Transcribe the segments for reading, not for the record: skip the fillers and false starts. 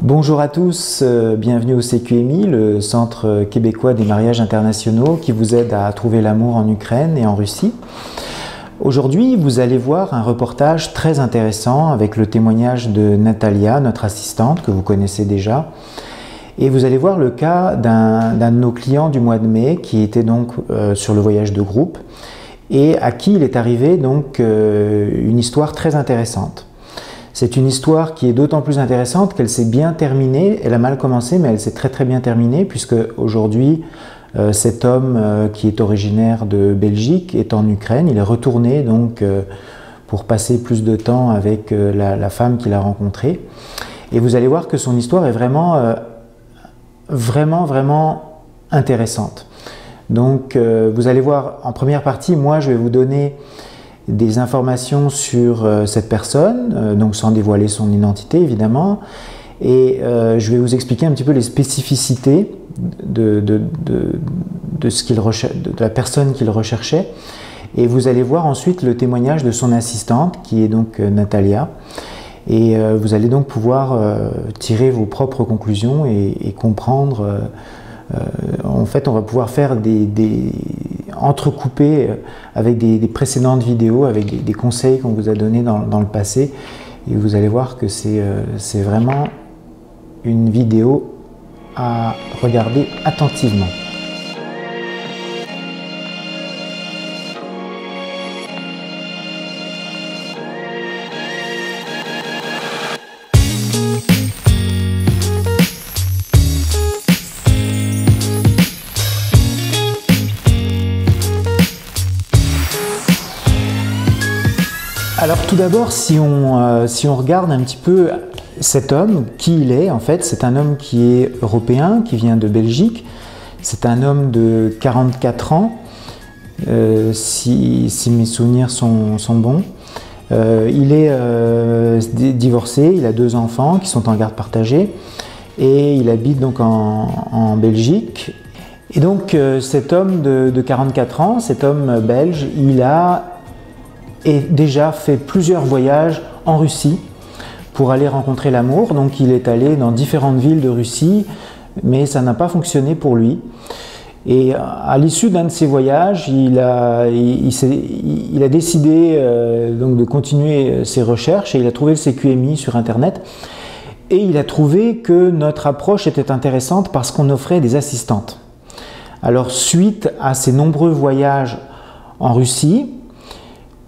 Bonjour à tous, bienvenue au CQMI, le Centre québécois des mariages internationaux qui vous aide à trouver l'amour en Ukraine et en Russie. Aujourd'hui, vous allez voir un reportage très intéressant avec le témoignage de Natalia, notre assistante que vous connaissez déjà. Et vous allez voir le cas d'un de nos clients du mois de mai qui était donc sur le voyage de groupe et à qui il est arrivé donc une histoire très intéressante. C'est une histoire qui est d'autant plus intéressante qu'elle s'est bien terminée. Elle a mal commencé, mais elle s'est très bien terminée, puisque aujourd'hui, cet homme qui est originaire de Belgique est en Ukraine. Il est retourné donc pour passer plus de temps avec la femme qu'il a rencontrée. Et vous allez voir que son histoire est vraiment intéressante. Donc vous allez voir en première partie, moi je vais vous donner des informations sur cette personne, donc sans dévoiler son identité évidemment, et je vais vous expliquer un petit peu les spécificités de la personne qu'il recherchait, et vous allez voir ensuite le témoignage de son assistante qui est donc Natalia, et vous allez donc pouvoir tirer vos propres conclusions et comprendre. En fait, on va pouvoir faire entrecoupés avec des précédentes vidéos, avec des conseils qu'on vous a donnés dans le passé. Et vous allez voir que c'est vraiment une vidéo à regarder attentivement. Alors tout d'abord, si on regarde un petit peu cet homme, qui il est en fait, c'est un homme qui est européen, qui vient de Belgique, c'est un homme de 44 ans, si mes souvenirs sont bons. Il est divorcé, il a 2 enfants qui sont en garde partagée et il habite donc en Belgique. Et donc cet homme de 44 ans, cet homme belge, il a déjà fait plusieurs voyages en Russie pour aller rencontrer l'amour. Donc il est allé dans différentes villes de Russie, mais ça n'a pas fonctionné pour lui. Et à l'issue d'un de ces voyages, il a décidé donc de continuer ses recherches et il a trouvé le CQMI sur Internet. Et il a trouvé que notre approche était intéressante parce qu'on offrait des assistantes. Alors suite à ces nombreux voyages en Russie,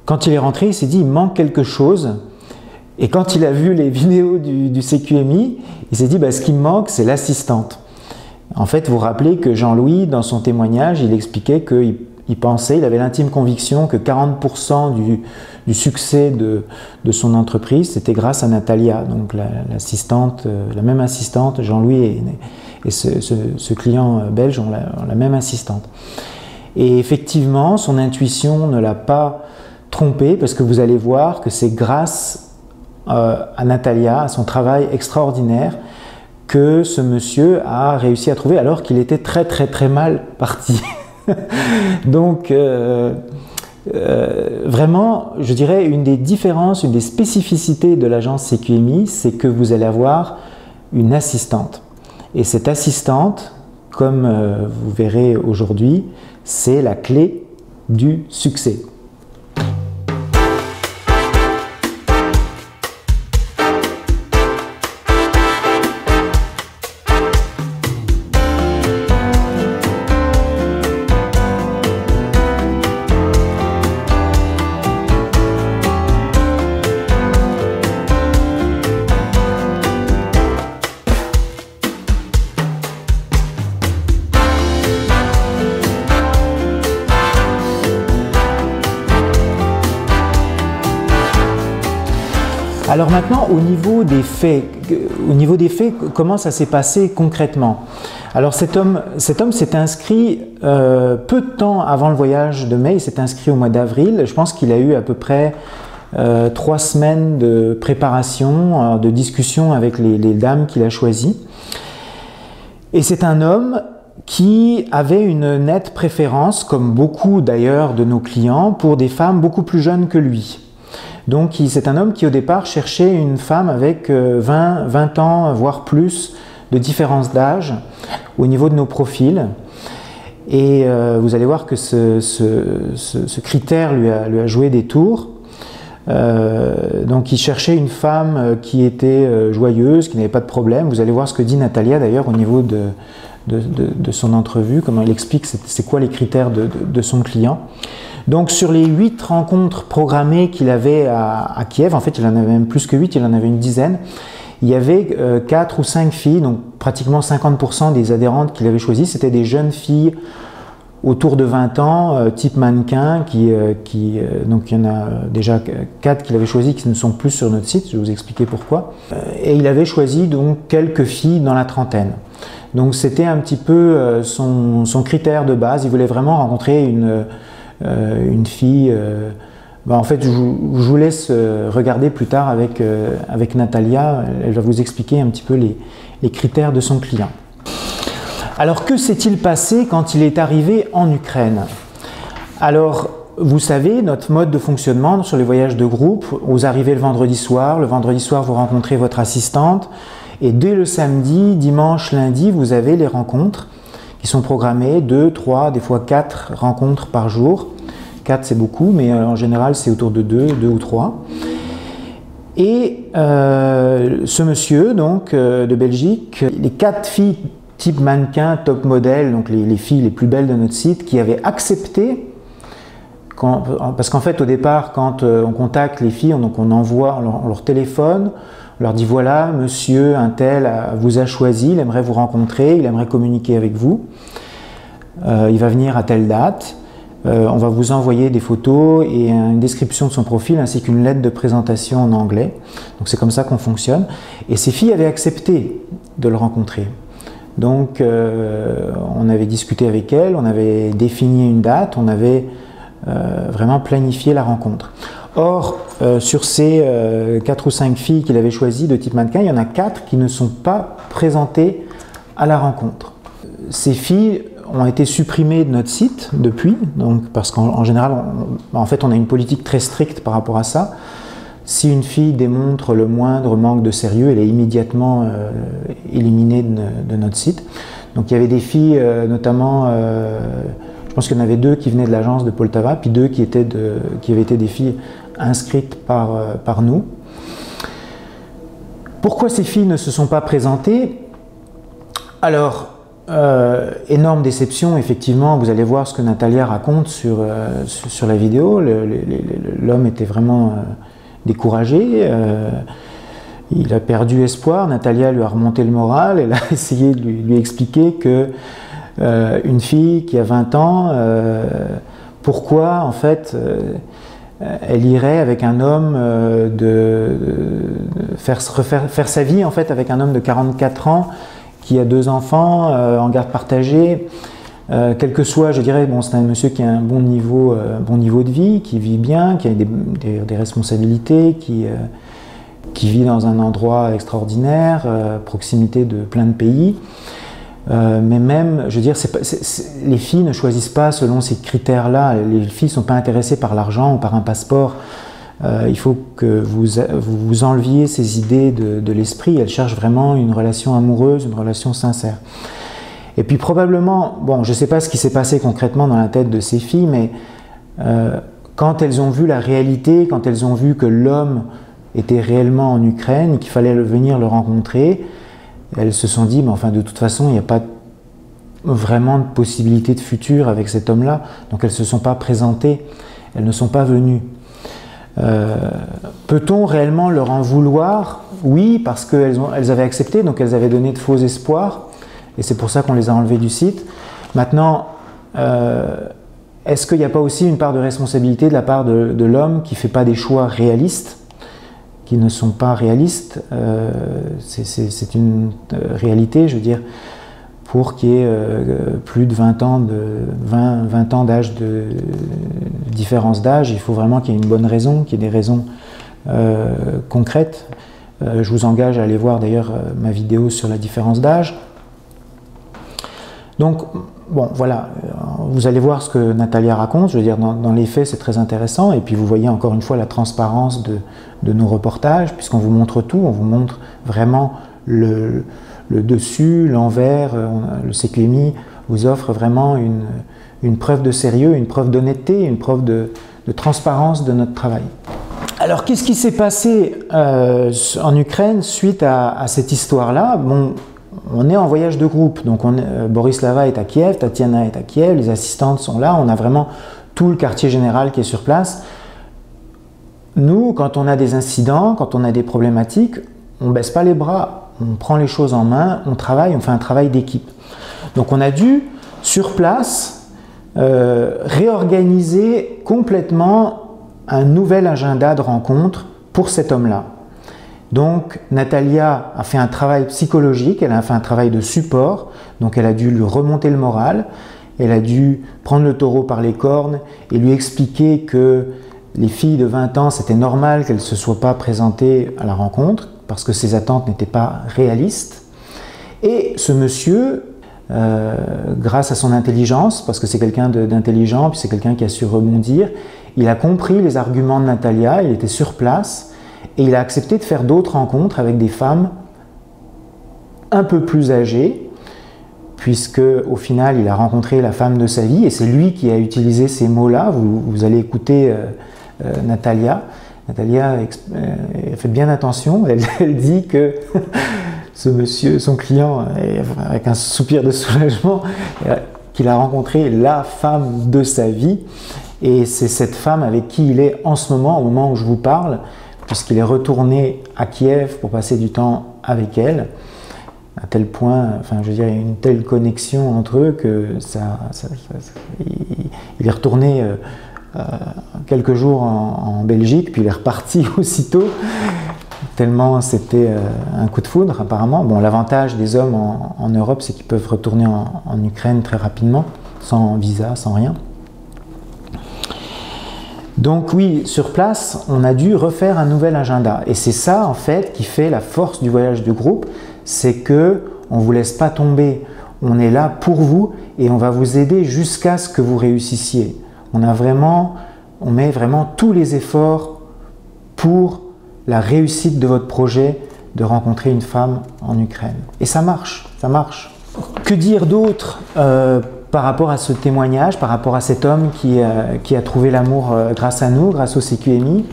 quand il est rentré, il s'est dit il manque quelque chose. Et quand il a vu les vidéos du CQMI, il s'est dit ce qui me manque, c'est l'assistante. En fait, vous vous rappelez que Jean-Louis, dans son témoignage, il expliquait qu'il pensait, il avait l'intime conviction que 40% du succès de son entreprise, c'était grâce à Natalia, donc l'assistante, la même assistante. Jean-Louis et ce client belge ont la même assistante. Et effectivement, son intuition ne l'a pas trompé, parce que vous allez voir que c'est grâce à Natalia, à son travail extraordinaire, que ce monsieur a réussi à trouver, alors qu'il était très mal parti. Donc vraiment, je dirais, une des différences, une des spécificités de l'agence CQMI, c'est que vous allez avoir une assistante. Et cette assistante, comme vous verrez aujourd'hui, c'est la clé du succès. Alors maintenant, au niveau des faits, comment ça s'est passé concrètement? Alors cet homme s'est inscrit peu de temps avant le voyage de mai, il s'est inscrit au mois d'avril. Je pense qu'il a eu à peu près 3 semaines de préparation, de discussion avec les dames qu'il a choisies. Et c'est un homme qui avait une nette préférence, comme beaucoup d'ailleurs de nos clients, pour des femmes beaucoup plus jeunes que lui. Donc c'est un homme qui au départ cherchait une femme avec 20 ans, voire plus, de différence d'âge au niveau de nos profils. Et vous allez voir que ce critère lui a joué des tours. Donc il cherchait une femme qui était joyeuse, qui n'avait pas de problème. Vous allez voir ce que dit Natalia d'ailleurs au niveau de son entrevue, comment elle explique c'est quoi les critères de son client. Donc sur les 8 rencontres programmées qu'il avait à Kiev, en fait il en avait même plus que 8, il en avait une dizaine, il y avait 4 ou 5 filles, donc pratiquement 50% des adhérentes qu'il avait choisies, c'était des jeunes filles autour de 20 ans, type mannequin, donc il y en a déjà 4 qu'il avait choisies qui ne sont plus sur notre site, je vais vous expliquer pourquoi. Et il avait choisi donc quelques filles dans la trentaine. Donc c'était un petit peu son critère de base, il voulait vraiment rencontrer une fille. En fait, je vous laisse regarder plus tard avec Natalia, elle va vous expliquer un petit peu les critères de son client. Alors que s'est-il passé quand il est arrivé en Ukraine? Alors, vous savez, notre mode de fonctionnement sur les voyages de groupe, vous arrivez le vendredi soir vous rencontrez votre assistante, et dès le samedi, dimanche, lundi, vous avez les rencontres qui sont programmées, 2, 3, des fois 4 rencontres par jour. 4 c'est beaucoup, mais en général c'est autour de 2 ou 3. Et ce monsieur donc de Belgique, les 4 filles type mannequin, top modèle, donc les filles les plus belles de notre site, qui avaient accepté, parce qu'en fait au départ quand on contacte les filles, on leur téléphone, on leur dit voilà, monsieur un tel vous a choisi, il aimerait vous rencontrer, il aimerait communiquer avec vous, il va venir à telle date, on va vous envoyer des photos et une description de son profil ainsi qu'une lettre de présentation en anglais. Donc c'est comme ça qu'on fonctionne. Et ces filles avaient accepté de le rencontrer. Donc on avait discuté avec elle, on avait défini une date, on avait vraiment planifié la rencontre. Or, sur ces 4 ou 5 filles qu'il avait choisies de type mannequin, il y en a 4 qui ne sont pas présentées à la rencontre. Ces filles ont été supprimées de notre site depuis, donc, parce qu'en général, en fait, on a une politique très stricte par rapport à ça. Si une fille démontre le moindre manque de sérieux, elle est immédiatement éliminée de notre site. Donc il y avait des filles, notamment, je pense qu'il y en avait 2 qui venaient de l'agence de Poltava, puis 2 qui avaient été des filles inscrites par nous. Pourquoi ces filles ne se sont pas présentées? Alors, énorme déception, effectivement, vous allez voir ce que Natalia raconte sur la vidéo. L'homme était vraiment découragé, il a perdu espoir. Natalia lui a remonté le moral, elle a essayé de lui expliquer que une fille qui a 20 ans, pourquoi en fait elle irait avec un homme faire sa vie en fait avec un homme de 44 ans qui a 2 enfants en garde partagée, quel que soit, je dirais, bon, c'est un monsieur qui a un bon niveau de vie, qui vit bien, qui a des responsabilités, qui vit dans un endroit extraordinaire, proximité de plein de pays. Mais même, je veux dire, les filles ne choisissent pas selon ces critères-là. Les filles ne sont pas intéressées par l'argent ou par un passeport. Il faut que vous enleviez ces idées de l'esprit. Elles cherchent vraiment une relation amoureuse, une relation sincère. Et puis probablement, bon, je ne sais pas ce qui s'est passé concrètement dans la tête de ces filles, mais quand elles ont vu la réalité, quand elles ont vu que l'homme était réellement en Ukraine, qu'il fallait venir le rencontrer, elles se sont dit, mais enfin de toute façon, il n'y a pas vraiment de possibilité de futur avec cet homme-là, donc elles ne se sont pas présentées, elles ne sont pas venues. Peut-on réellement leur en vouloir? Oui, parce qu'elles avaient accepté, donc elles avaient donné de faux espoirs, et c'est pour ça qu'on les a enlevées du site. Maintenant, est-ce qu'il n'y a pas aussi une part de responsabilité de la part de l'homme qui ne fait pas des choix réalistes, qui ne sont pas réalistes? C'est une réalité, je veux dire, pour qu'il y ait plus de 20 ans d'âge de différence d'âge, il faut vraiment qu'il y ait une bonne raison, qu'il y ait des raisons concrètes. Je vous engage à aller voir d'ailleurs ma vidéo sur la différence d'âge. Donc, bon, voilà, vous allez voir ce que Natalia raconte, je veux dire, dans les faits, c'est très intéressant, et puis vous voyez encore une fois la transparence de nos reportages, puisqu'on vous montre tout, on vous montre vraiment le dessus, l'envers, le CQMI vous offre vraiment une preuve de sérieux, une preuve d'honnêteté, une preuve de transparence de notre travail. Alors, qu'est-ce qui s'est passé en Ukraine suite à cette histoire-là? Bon, on est en voyage de groupe, donc Borislava est à Kiev, Tatiana est à Kiev, les assistantes sont là, on a vraiment tout le quartier général qui est sur place. Nous, quand on a des incidents, quand on a des problématiques, on ne baisse pas les bras, on prend les choses en main, on travaille, on fait un travail d'équipe. Donc on a dû, sur place, réorganiser complètement un nouvel agenda de rencontre pour cet homme-là. Donc Natalia a fait un travail psychologique, elle a fait un travail de support, donc elle a dû lui remonter le moral, elle a dû prendre le taureau par les cornes et lui expliquer que les filles de 20 ans, c'était normal qu'elles ne se soient pas présentées à la rencontre parce que ses attentes n'étaient pas réalistes. Et ce monsieur, grâce à son intelligence, parce que c'est quelqu'un d'intelligent, puis c'est quelqu'un qui a su rebondir, il a compris les arguments de Natalia, il était sur place, et il a accepté de faire d'autres rencontres avec des femmes un peu plus âgées, puisque au final il a rencontré la femme de sa vie, et c'est lui qui a utilisé ces mots-là. Vous allez écouter Natalia. Natalia, faites bien attention, elle dit que ce monsieur, son client, avec un soupir de soulagement, qu'il a rencontré la femme de sa vie, et c'est cette femme avec qui il est en ce moment, au moment où je vous parle, puisqu'il est retourné à Kiev pour passer du temps avec elle, à tel point, enfin je veux dire, il y a une telle connexion entre eux que il est retourné quelques jours en Belgique, puis il est reparti aussitôt, tellement c'était un coup de foudre apparemment. Bon, l'avantage des hommes en Europe, c'est qu'ils peuvent retourner en Ukraine très rapidement, sans visa, sans rien. Donc oui, sur place, on a dû refaire un nouvel agenda. Et c'est ça, en fait, qui fait la force du voyage de groupe, c'est que on ne vous laisse pas tomber. On est là pour vous et on va vous aider jusqu'à ce que vous réussissiez. On met vraiment tous les efforts pour la réussite de votre projet de rencontrer une femme en Ukraine. Et ça marche, ça marche. Que dire d'autre par rapport à ce témoignage, par rapport à cet homme qui a trouvé l'amour grâce à nous, grâce au CQMI?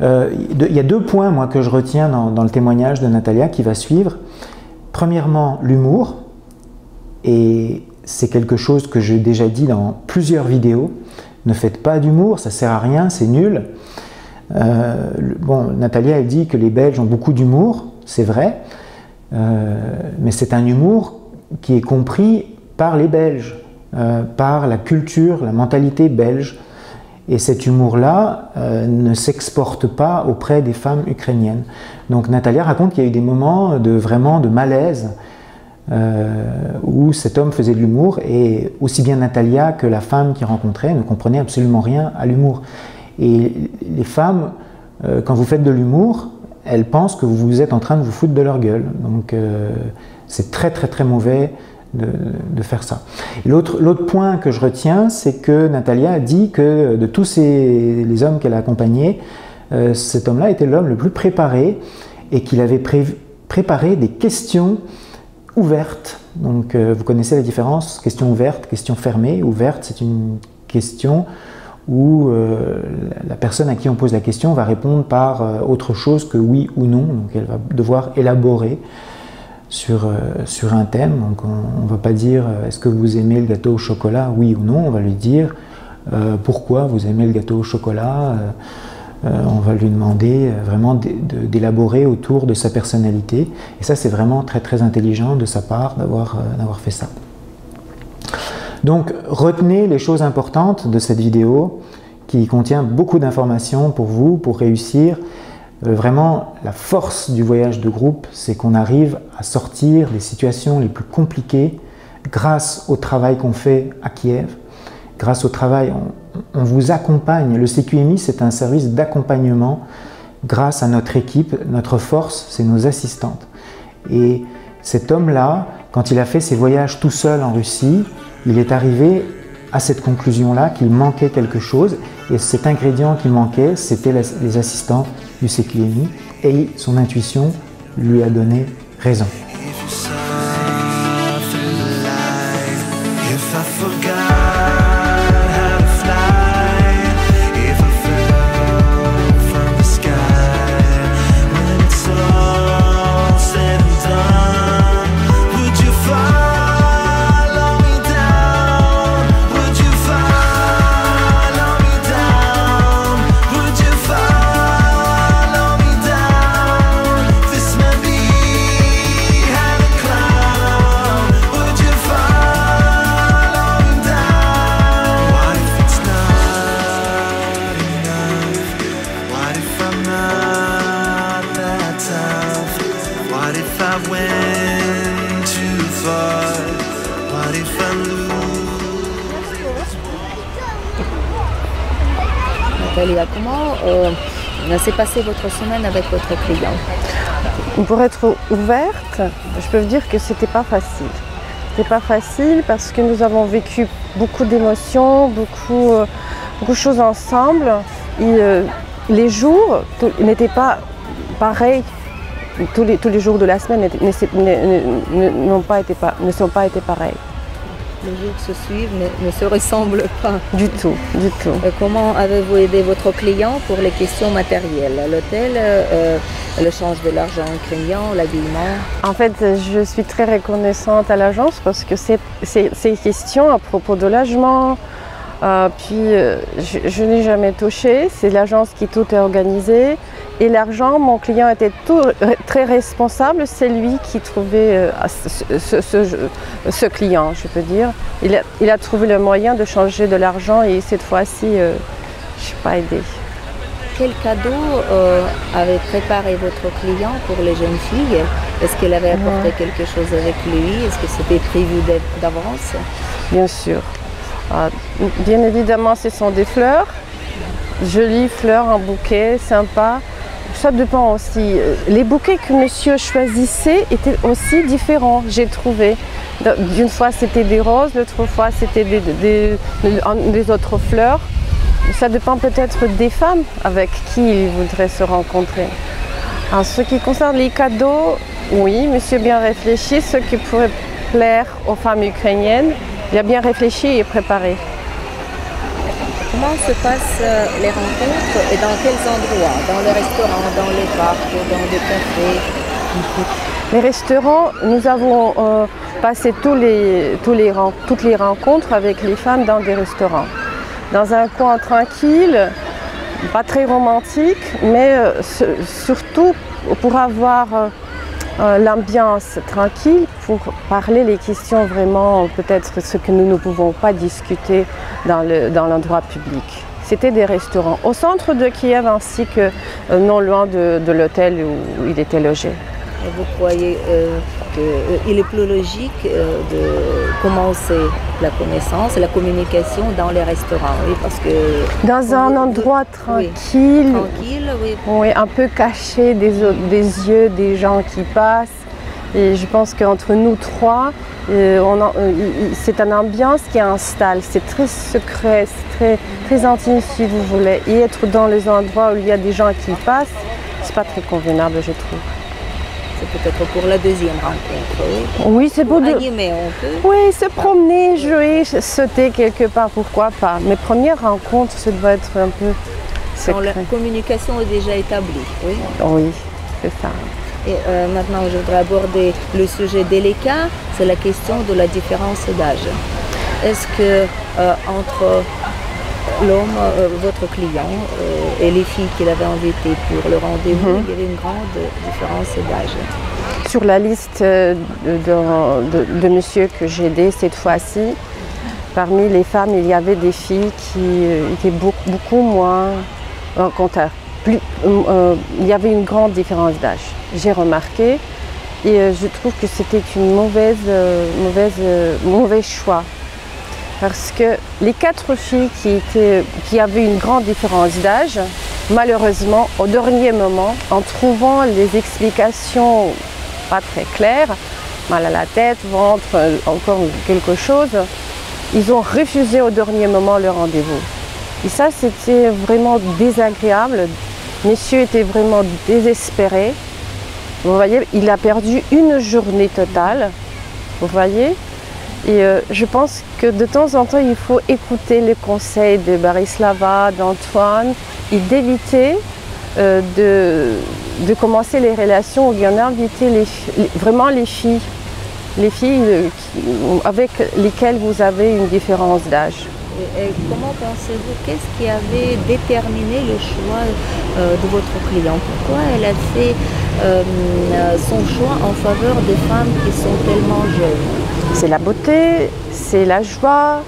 Il y a deux points, moi, que je retiens dans le témoignage de Natalia qui va suivre. Premièrement, l'humour. Et c'est quelque chose que j'ai déjà dit dans plusieurs vidéos. Ne faites pas d'humour, ça ne sert à rien, c'est nul. Bon, Natalia, elle dit que les Belges ont beaucoup d'humour, c'est vrai. Mais c'est un humour qui est compris par les Belges, par la culture, la mentalité belge. Et cet humour-là ne s'exporte pas auprès des femmes ukrainiennes. Donc Natalia raconte qu'il y a eu des moments vraiment de malaise où cet homme faisait de l'humour, et aussi bien Natalia que la femme qu'il rencontrait ne comprenaient absolument rien à l'humour. Et les femmes, quand vous faites de l'humour, elles pensent que vous êtes en train de vous foutre de leur gueule. Donc c'est très très très mauvais de faire ça. L'autre point que je retiens, c'est que Natalia a dit que de tous les hommes qu'elle a accompagnés, cet homme-là était l'homme le plus préparé et qu'il avait préparé des questions ouvertes. Donc vous connaissez la différence, question ouverte, question fermée. Ouverte, c'est une question où la personne à qui on pose la question va répondre par autre chose que oui ou non. Donc elle va devoir élaborer sur un thème. Donc on ne va pas dire est-ce que vous aimez le gâteau au chocolat, oui ou non. On va lui dire pourquoi vous aimez le gâteau au chocolat. On va lui demander vraiment d'élaborer autour de sa personnalité. Et ça, c'est vraiment très très intelligent de sa part d'avoir fait ça. Donc retenez les choses importantes de cette vidéo qui contient beaucoup d'informations pour vous, pour réussir. Vraiment, la force du voyage de groupe, c'est qu'on arrive à sortir des situations les plus compliquées grâce au travail qu'on fait à Kiev. Grâce au travail, on vous accompagne. Le CQMI, c'est un service d'accompagnement grâce à notre équipe. Notre force, c'est nos assistantes. Et cet homme-là, quand il a fait ses voyages tout seul en Russie, il est arrivé à cette conclusion-là qu'il manquait quelque chose, et cet ingrédient qu'il manquait, c'était les assistants du CQMI, et son intuition lui a donné raison. Nathalia, comment s'est passée votre semaine avec votre client? Pour être ouverte, je peux vous dire que c'était pas facile. C'était pas facile parce que nous avons vécu beaucoup d'émotions, beaucoup de choses ensemble. Et, les jours n'étaient pas pareils. Tous les jours de la semaine ne sont pas été pareils. Les jours se suivent, ne se ressemblent pas. Du tout, du tout. Comment avez-vous aidé votre client pour les questions matérielles? L'hôtel, le change de l'argent ukrainien, l'habillement? En fait, je suis très reconnaissante à l'agence parce que ces questions à propos de logement, je n'ai jamais touché. C'est l'agence qui tout est organisé. Et l'argent, mon client était très responsable, c'est lui qui trouvait ce client, je peux dire. Il a trouvé le moyen de changer de l'argent et cette fois-ci, je ne suis pas aidée. Quel cadeau avait préparé votre client pour les jeunes filles? Est-ce qu'elle avait apporté quelque chose avec lui? Est-ce que c'était prévu d'avance? Bien sûr. Bien évidemment, ce sont des fleurs, jolies fleurs en bouquet, sympa. Ça dépend aussi. Les bouquets que monsieur choisissait étaient aussi différents, j'ai trouvé. D'une fois c'était des roses, l'autre fois c'était des autres fleurs. Ça dépend peut-être des femmes avec qui il voudrait se rencontrer. En ce qui concerne les cadeaux, oui, monsieur a bien réfléchi, ce qui pourrait plaire aux femmes ukrainiennes. Il a bien réfléchi et préparé. Comment se passent les rencontres et dans quels endroits? Dans les restaurants, dans les parcs, dans des cafés? Les restaurants, nous avons passé toutes les rencontres avec les femmes dans des restaurants. Dans un coin tranquille, pas très romantique, mais surtout pour avoir l'ambiance tranquille, pour parler les questions vraiment, peut-être ce que nous ne pouvons pas discuter dans l'endroit public. C'était des restaurants au centre de Kiev ainsi que non loin de l'hôtel où il était logé. Et vous croyez qu'il est plus logique de commencer la connaissance, la communication dans les restaurants, oui, parce que... Dans un endroit tranquille, oui. Oui, un peu caché des yeux des gens qui passent. Et je pense qu'entre nous trois, c'est une ambiance qui installe. C'est très secret, c'est très intime si vous voulez. Et être dans les endroits où il y a des gens qui passent, c'est pas très convenable, je trouve. C'est peut-être pour la deuxième rencontre, oui. Oui, c'est pour animer, on peut. Oui, se promener, jouer, sauter quelque part, pourquoi pas. Mes premières rencontres, ça doit être un peu secret. La communication est déjà établie, oui. Oui, c'est ça. Et maintenant, je voudrais aborder le sujet délicat, c'est la question de la différence d'âge. Est-ce que entre l'homme, votre client, et les filles qu'il avait invitées pour le rendez-vous, il y avait une grande différence d'âge? Sur la liste de monsieur que j'ai aidé cette fois-ci, parmi les femmes, il y avait des filles qui étaient beaucoup moins rencontrées. Il y avait une grande différence d'âge, j'ai remarqué, et je trouve que c'était une mauvais choix. Parce que les 4 filles qui avaient une grande différence d'âge, malheureusement, au dernier moment, en trouvant les explications pas très claires, mal à la tête, ventre, encore quelque chose, ils ont refusé au dernier moment le rendez-vous. Et ça, c'était vraiment désagréable. Monsieur était vraiment désespéré. Vous voyez, il a perdu une journée totale. Vous voyez? Et je pense que de temps en temps, il faut écouter les conseils de Barislava, d'Antoine, et d'éviter de commencer les relations ou bien inviter vraiment les filles avec lesquelles vous avez une différence d'âge. Et comment pensez-vous, qu'est-ce qui avait déterminé le choix de votre client? Pourquoi elle a fait son choix en faveur des femmes qui sont tellement jeunes? C'est la beauté, c'est la joie,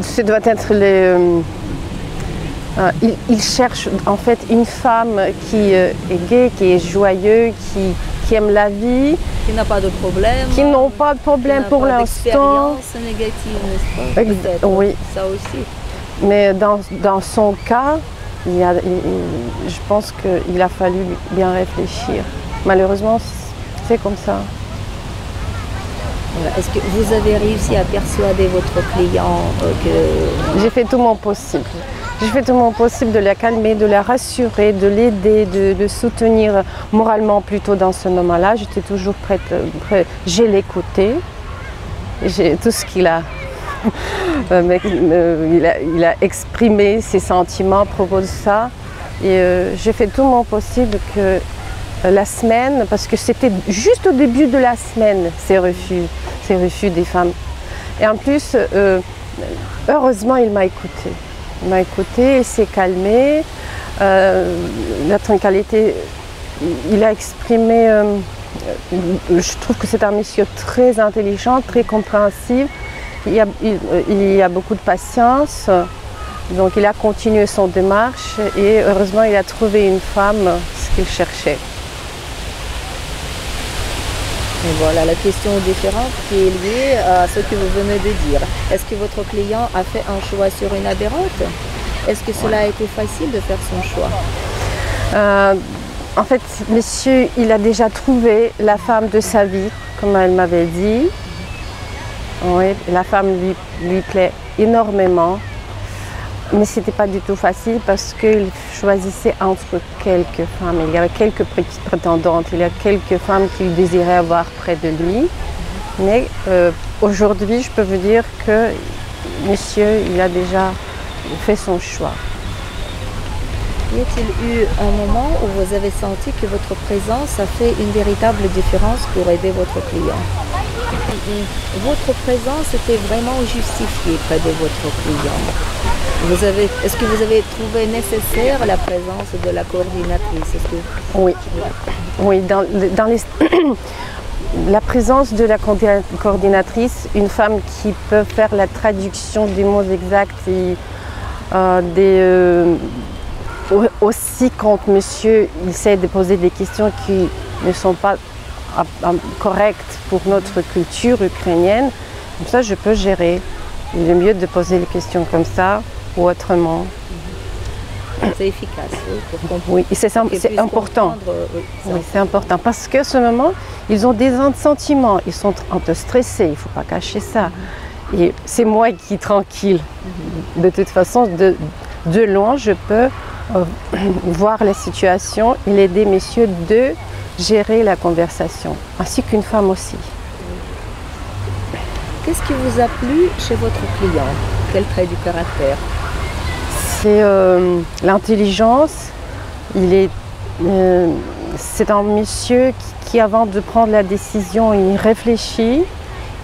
ce doit être il cherche en fait une femme qui est gaie, qui est joyeuse, qui aime la vie. Qui n'a pas de problème. Qui n'ont pas de problème pour l'instant. Négative, n'est-ce pas? Oui. Ça aussi. Mais dans son cas, je pense qu'il a fallu bien réfléchir. Malheureusement, c'est comme ça. Est-ce que vous avez réussi à persuader votre client que... J'ai fait tout mon possible. J'ai fait tout mon possible de la calmer, de la rassurer, de l'aider, de soutenir moralement plutôt dans ce moment-là. J'étais toujours prête. J'ai l'écouté. J'ai tout ce qu'il a. Il a exprimé ses sentiments à propos de ça. Et j'ai fait tout mon possible que la semaine, parce que c'était juste au début de la semaine, ces refus des femmes. Et en plus, heureusement, il m'a écouté. Il m'a écouté, il s'est calmé. La tranquillité, il a exprimé. Je trouve que c'est un monsieur très intelligent, très compréhensif. Il y a beaucoup de patience. Donc il a continué son démarche et heureusement il a trouvé une femme, ce qu'il cherchait. Et voilà la question différente qui est liée à ce que vous venez de dire. Est-ce que votre client a fait un choix sur une adhérente? Est-ce que cela a été facile de faire son choix? En fait, monsieur, il a déjà trouvé la femme de sa vie, comme elle m'avait dit. Oui, la femme lui plaît énormément. Mais ce n'était pas du tout facile parce qu'il choisissait entre quelques femmes. Il y avait quelques prétendantes, il y a quelques femmes qu'il désirait avoir près de lui. Mais aujourd'hui, je peux vous dire que monsieur, il a déjà fait son choix. Y a-t-il eu un moment où vous avez senti que votre présence a fait une véritable différence pour aider votre client? Votre présence était vraiment justifiée près de votre client. Est-ce que vous avez trouvé nécessaire la présence de la coordinatrice? Oui, oui, la présence de la coordinatrice, une femme qui peut faire la traduction des mots exacts et aussi quand monsieur essaie de poser des questions qui ne sont pas correctes pour notre culture ukrainienne, comme ça je peux gérer. Il est mieux de poser les questions comme ça ou autrement. C'est efficace, oui, pour comprendre. Oui, c'est important. Oui, c'est important parce qu'à ce moment, ils ont des sentiments, ils sont un peu stressés, il ne faut pas cacher ça. Et c'est moi qui est tranquille. De toute façon, de loin, je peux voir la situation et aider messieurs de gérer la conversation, ainsi qu'une femme aussi. Qu'est-ce qui vous a plu chez votre client? Quel trait du caractère? C'est l'intelligence. C'est un monsieur qui, avant de prendre la décision, il réfléchit.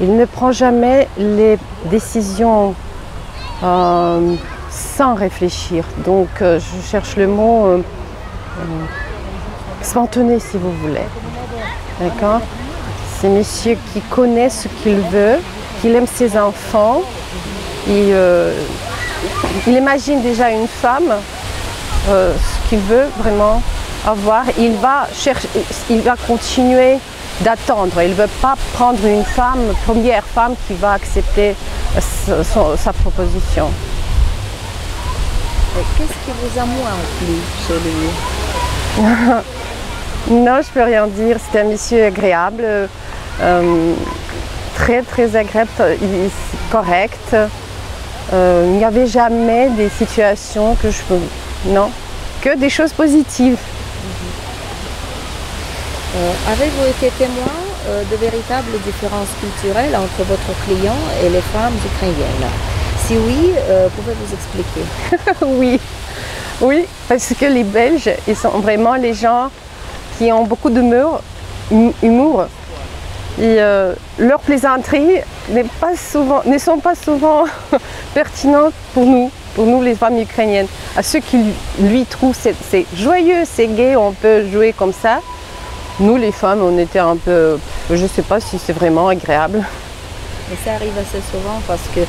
Il ne prend jamais les décisions sans réfléchir. Donc, je cherche le mot spontané, si vous voulez. D'accord? C'est un monsieur qui connaît ce qu'il veut, qui aime ses enfants. Et, il imagine déjà une femme, ce qu'il veut vraiment avoir. Il va continuer d'attendre. Il ne veut pas prendre une première femme qui va accepter sa proposition. Qu'est-ce qui vous a moins plu chez lui? Non, je ne peux rien dire. C'était un monsieur agréable. très très agréable, correct. Il n'y avait jamais des situations que je peux... Non, que des choses positives. Avez-vous été témoin de véritables différences culturelles entre votre client et les femmes ukrainiennes? Si oui, pouvez-vous expliquer? Oui, oui, parce que les Belges, ils sont vraiment les gens qui ont beaucoup d'humour. Et leurs plaisanteries ne sont pas souvent pertinentes pour nous les femmes ukrainiennes. À ceux qui lui trouvent c'est joyeux, c'est gai, on peut jouer comme ça. Nous les femmes, on était un peu, je ne sais pas si c'est vraiment agréable. Mais ça arrive assez souvent parce que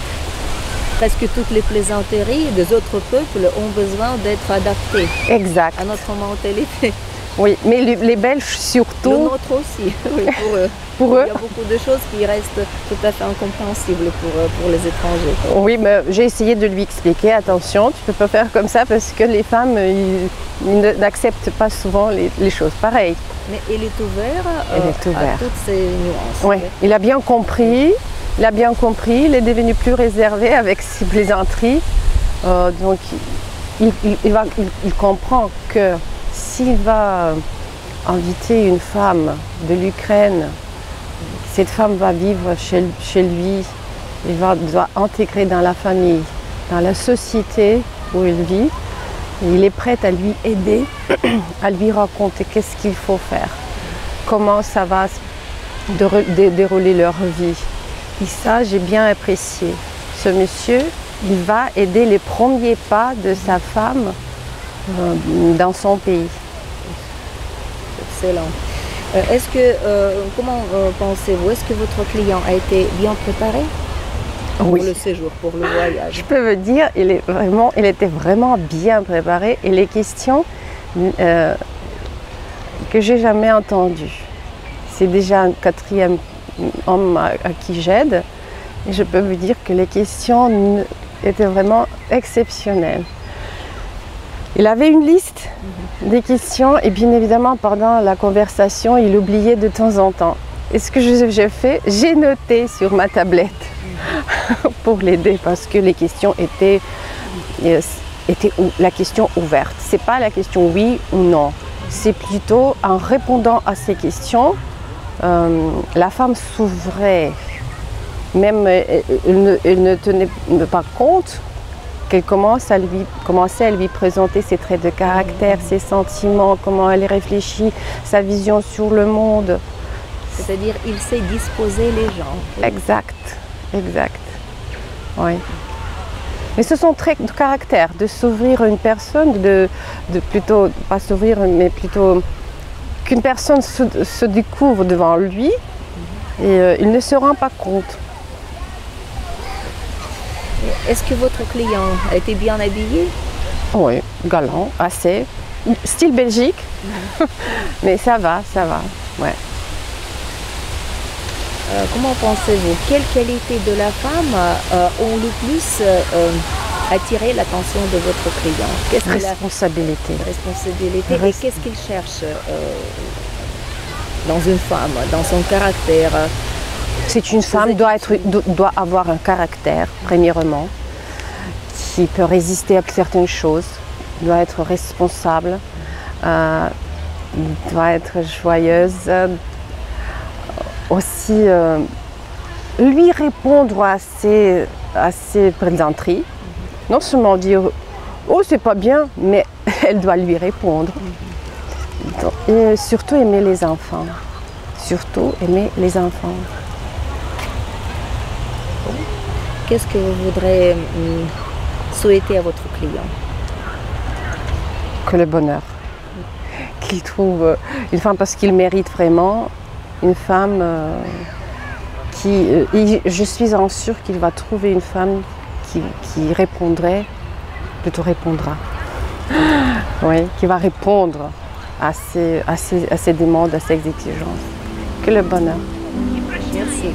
presque toutes les plaisanteries des autres peuples ont besoin d'être adaptées Exact. à notre mentalité. Oui, mais les Belges surtout. Le nôtre aussi, oui, pour eux. Pour eux. Il y a beaucoup de choses qui restent tout à fait incompréhensibles pour les étrangers. Oui, mais j'ai essayé de lui expliquer, attention, tu ne peux pas faire comme ça parce que les femmes ils n'acceptent pas souvent les choses pareilles. Mais il est ouvert, à toutes ces nuances. Oui, il a bien compris, il est devenu plus réservé avec ses plaisanteries. Donc il comprend que s'il va inviter une femme de l'Ukraine, cette femme va vivre chez lui, doit intégrer dans la famille, dans la société où il vit. Il est prêt à lui aider, à lui raconter qu'est-ce qu'il faut faire, comment ça va dérouler leur vie. Et ça, j'ai bien apprécié. Ce monsieur, il va aider les premiers pas de sa femme dans son pays. Excellent. Comment pensez-vous, est-ce que votre client a été bien préparé pour le séjour, pour le voyage? Je peux vous dire, il était vraiment bien préparé et les questions que j'ai jamais entendues. C'est déjà un 4e homme à qui j'aide et je peux vous dire que les questions étaient vraiment exceptionnelles. Il avait une liste des questions et bien évidemment pendant la conversation, il oubliait de temps en temps. Et ce que j'ai fait, j'ai noté sur ma tablette pour l'aider parce que les questions étaient la question ouverte. C'est pas la question oui ou non. C'est plutôt en répondant à ces questions, la femme s'ouvrait. Même elle ne tenait pas compte qu'elle commençait à lui présenter ses traits de caractère, ses sentiments, comment elle réfléchit, sa vision sur le monde. C'est-à-dire, il sait disposer les gens. Exact, exact. Oui. Mais ce sont traits de caractère, de s'ouvrir à une personne, de plutôt, pas s'ouvrir, mais plutôt qu'une personne se découvre devant lui et il ne se rend pas compte. Est-ce que votre client a été bien habillé? Oui, galant, assez. Style Belgique, mais ça va, ouais. Comment pensez-vous, quelles qualités de la femme ont le plus attiré l'attention de votre client? Responsabilité. Responsabilité. Et qu'est-ce qu'il cherche dans une femme, dans son caractère? C'est une femme doit avoir un caractère, premièrement, qui peut résister à certaines choses, doit être responsable, doit être joyeuse, aussi lui répondre à ses plaisanteries, non seulement dire « oh c'est pas bien », mais elle doit lui répondre. Et surtout aimer les enfants, Qu'est-ce que vous voudrez souhaiter à votre client? Que le bonheur. Qu'il trouve une femme parce qu'il mérite vraiment une femme je suis en sûre qu'il va trouver une femme qui répondra, oui, qui va répondre à ses demandes, à ses exigences. Que le bonheur. Merci.